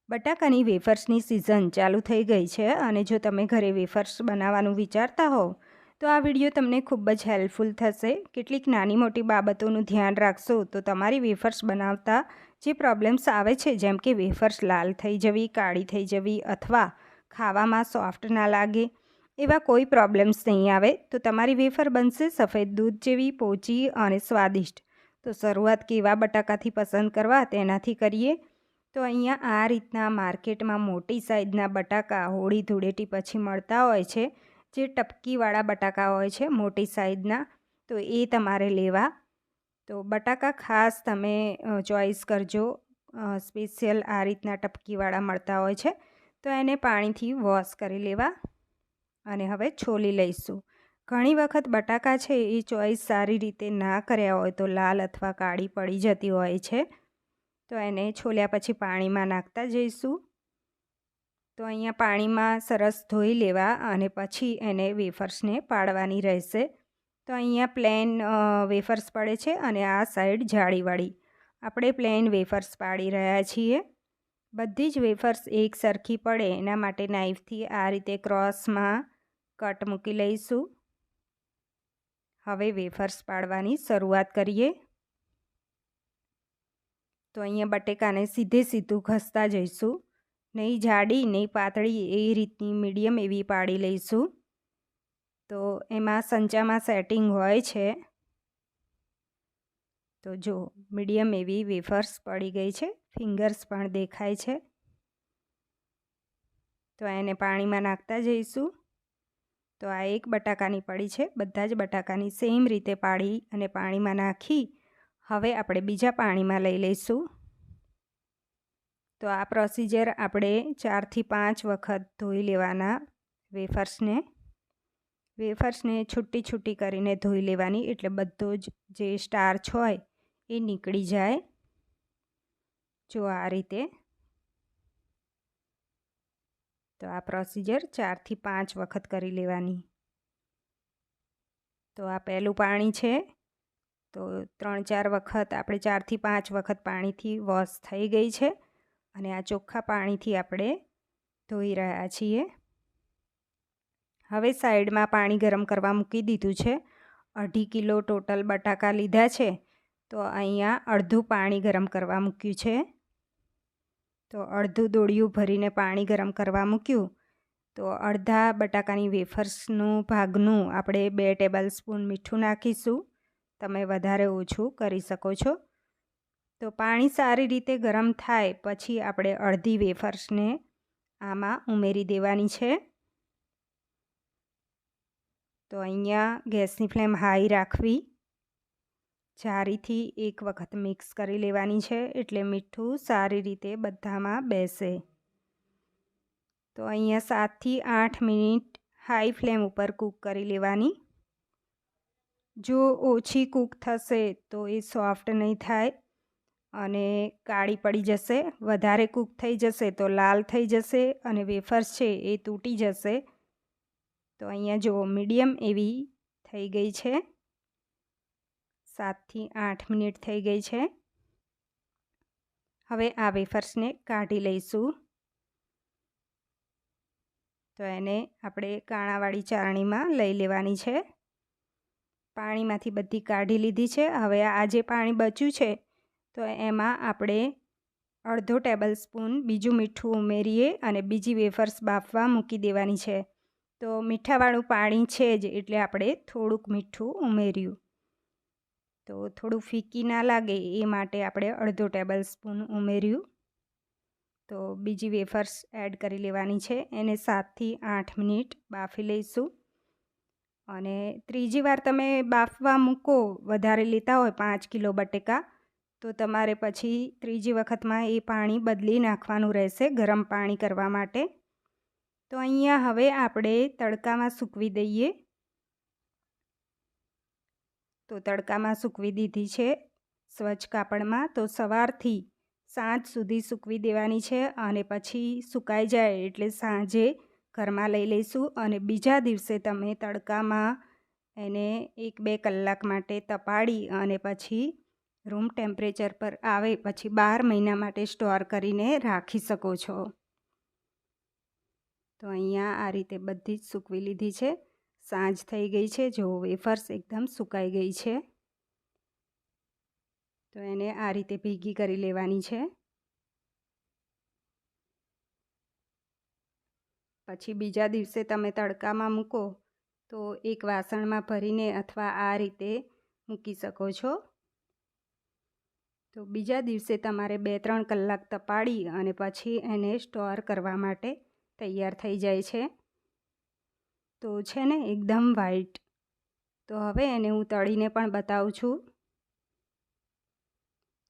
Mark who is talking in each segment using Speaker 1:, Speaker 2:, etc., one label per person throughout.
Speaker 1: બટાકાની વેફર્સની સિઝન ચાલુ થઈ ગઈ છે અને જો તમે ઘરે વેફર્સ બનાવવાનું વિચારતા હોવ તો આ વિડીયો તમને ખૂબ જ હેલ્પફુલ થશે. કેટલીક નાની મોટી બાબતોનું ધ્યાન રાખશો તો તમારી વેફર્સ બનાવતા જે પ્રોબ્લેમ્સ આવે છે, જેમ કે વેફર્સ લાલ થઈ જવી, કાળી થઈ જવી અથવા ખાવામાં સોફ્ટ ના લાગે, એવા કોઈ પ્રોબ્લેમ્સ નહીં આવે. તો તમારી વેફર બનશે સફેદ દૂધ જેવી, પોચી અને સ્વાદિષ્ટ. તો શરૂઆત કેવા બટાકાથી પસંદ કરવા તેનાથી કરીએ. તો અહીંયા આ રીતના માર્કેટમાં મોટી સાઇઝના બટાકા હોળી ધૂળેટી પછી મળતા હોય છે, જે ટપકીવાળા બટાકા હોય છે મોટી સાઇઝના, તો એ તમારે લેવા. તો બટાકા ખાસ તમે ચોઈસ કરજો. સ્પેશિયલ આ રીતના ટપકીવાળા મળતા હોય છે, તો એને પાણીથી વોશ કરી લેવા અને હવે છોલી લઈશું. ઘણી વખત બટાકા છે એ ચોઈસ સારી રીતે ના કર્યા હોય તો લાલ અથવા કાળી પડી જતી હોય છે, તો એને છોલ્યા પછી પાણીમાં નાખતા જઈશું. તો અહીંયા પાણીમાં સરસ ધોઈ લેવા અને પછી એને વેફર્સને પાડવાની રહેશે. તો અહીંયા પ્લેન વેફર્સ પડે છે અને આ સાઈડ જાળીવાળી. આપણે પ્લેન વેફર્સ પાડી રહ્યા છીએ. બધી જ વેફર્સ એક સરખી પડે એના માટે નાઈફથી આ રીતે ક્રોસમાં કટ મૂકી લઈશું. હવે વેફર્સ પાડવાની શરૂઆત કરીએ. તો અહીંયા બટેકાને સીધું ઘસતા જઈશું. નહીં જાડી નહીં પાતળી, એ રીતની મીડિયમ એવી પાડી લઈશું. તો એમાં સંચામાં સેટિંગ હોય છે. તો જો મીડિયમ એવી વેફર્સ પડી ગઈ છે, ફિંગર્સ પણ દેખાય છે. તો એને પાણીમાં નાખતા જઈશું. તો આ એક બટાકાની પડી છે. બધા જ બટાકાની સેમ રીતે પાડી અને પાણીમાં નાખી હવે આપણે બીજા પાણીમાં લઈ લઈશું. તો આ પ્રોસિજર આપણે 4 થી 5 વખત ધોઈ લેવાના વેફર્સને. છૂટી કરીને ધોઈ લેવાની, એટલે બધો જ જે સ્ટાર્ચ હોય એ નીકળી જાય. જો આ રીતે. તો આ પ્રોસિજર 4 થી 5 વખત કરી લેવાની. તો આ પહેલું પાણી છે, તો 3-4 વખત આપણે 4 થી 5 વખત પાણીથી વોશ થઈ ગઈ છે અને આ ચોખ્ખા પાણીથી આપણે ધોઈ રહ્યા છીએ. હવે સાઈડમાં પાણી ગરમ કરવા મૂકી દીધું છે. 2.5 કિલો ટોટલ બટાકા લીધા છે, તો અહીંયા અડધું પાણી ગરમ કરવા મૂક્યું છે. તો અડધું દોડિયું ભરીને પાણી ગરમ કરવા મૂક્યું. તો અડધા બટાકાની વેફર્સનું ભાગનું આપણે 2 ટેબલ સ્પૂન મીઠું નાખીશું. તમે વધારે ઓછું કરી શકો છો. તો પાણી સારી રીતે ગરમ થાય પછી આપણે અડધી વેફર્સને આમાં ઉમેરી દેવાની છે. તો અહીંયા ગેસની ફ્લેમ હાઈ રાખવી. જારીથી એક વખત મિક્સ કરી લેવાની છે, એટલે મીઠું સારી રીતે બધામાં બેસે. તો અહીંયા 7 થી 8 મિનિટ હાઈ ફ્લેમ ઉપર કૂક કરી લેવાની. જો ઓછી કૂક થશે તો એ સોફ્ટ નહીં થાય અને કાળી પડી જશે. વધારે કૂક થઈ જશે તો લાલ થઈ જશે અને વેફર્સ છે એ તૂટી જશે. તો અહીંયા જો મીડિયમ એવી થઈ ગઈ છે. 7 થી 8 મિનિટ થઈ ગઈ છે. હવે આ વેફર્સને કાઢી લઈશું. તો એને આપણે કાણાવાળી ચાળણીમાં લઈ લેવાની છે. પાણીમાંથી બધી કાઢી લીધી છે. હવે આ જે પાણી બચ્યું છે તો એમાં આપણે અડધો ટેબલ સ્પૂન બીજું મીઠું ઉમેરીએ અને બીજી વેફર્સ બાફવા મૂકી દેવાની છે. તો મીઠાવાળું પાણી છે જ, એટલે આપણે થોડુંક મીઠું ઉમેર્યું. તો થોડું ફીકી ના લાગે એ માટે આપણે અડધો ટેબલ સ્પૂન ઉમેર્યું. તો બીજી વેફર્સ એડ કરી લેવાની છે. એને 7 થી 8 મિનિટ બાફી લઈશું. અને ત્રીજી વાર તમે બાફવા મૂકો, વધારે લેતા હોય 5 કિલો બટેકા, તો તમારે પછી ત્રીજી વખતમાં એ પાણી બદલી નાખવાનું રહેશે ગરમ પાણી કરવા માટે. તો અહીંયા હવે આપણે તડકામાં સૂકવી દઈએ. તો તડકામાં સૂકવી દીધી છે સ્વચ્છ કાપડમાં. તો સવારથી સાંજ સુધી સૂકવી દેવાની છે અને પછી સુકાઈ જાય એટલે સાંજે ઘરમાં લઈ લઈશું. અને બીજા દિવસે તમે તડકામાં એને 1-2 કલાક માટે તપાડી અને પછી રૂમ ટેમ્પરેચર પર આવે પછી 12 મહિના માટે સ્ટોર કરીને રાખી શકો છો. તો અહીંયા આ રીતે બધી જ સૂકવી લીધી છે. સાંજ થઈ ગઈ છે. જો વેફર્સ એકદમ સુકાઈ ગઈ છે. તો એને આ રીતે ભેગી કરી લેવાની છે. પછી બીજા દિવસે તમે તડકામાં મૂકો તો એક વાસણમાં ભરીને અથવા આ રીતે મૂકી શકો છો. તો બીજા દિવસે તમારે 2-3 કલાક તપાડી અને પછી એને સ્ટોર કરવા માટે તૈયાર થઈ જાય છે. તો છે ને એકદમ વ્હાઈટ. તો હવે એને હું તળીને પણ બતાવું છું.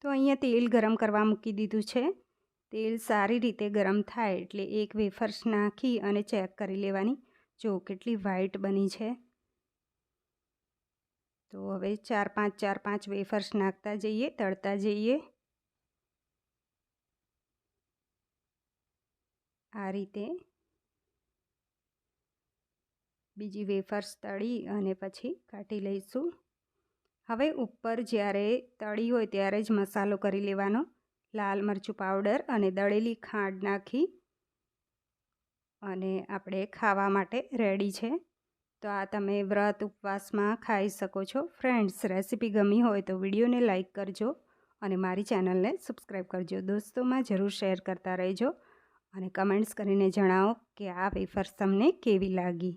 Speaker 1: તો અહીંયા તેલ ગરમ કરવા મૂકી દીધું છે. તેલ સારી રીતે ગરમ થાય એટલે એક વેફર્સ નાખી અને ચેક કરી લેવાની. જો કેટલી વ્હાઈટ બની છે. તો હવે 4-5 વેફર્સ નાખતા જઈએ, તળતા જઈએ. આ રીતે બીજી વેફર્સ તળી અને પછી કાઢી લઈશું. હવે ઉપર જ્યારે તળી હોય ત્યારે જ મસાલો કરી લેવાનો. લાલ મરચું પાવડર અને દળેલી ખાંડ નાખી અને આપણે ખાવા માટે રેડી છે. તો આ તમે વ્રત ઉપવાસમાં ખાઈ શકો છો. ફ્રેન્ડ્સ, રેસીપી ગમી હોય તો વિડીયોને લાઈક કરજો અને મારી ચેનલને સબસ્ક્રાઈબ કરજો. દોસ્તોમાં જરૂર શેર કરતા રહેજો અને કમેન્ટ્સ કરીને જણાવો કે આ વેફર્સ તમને કેવી લાગી.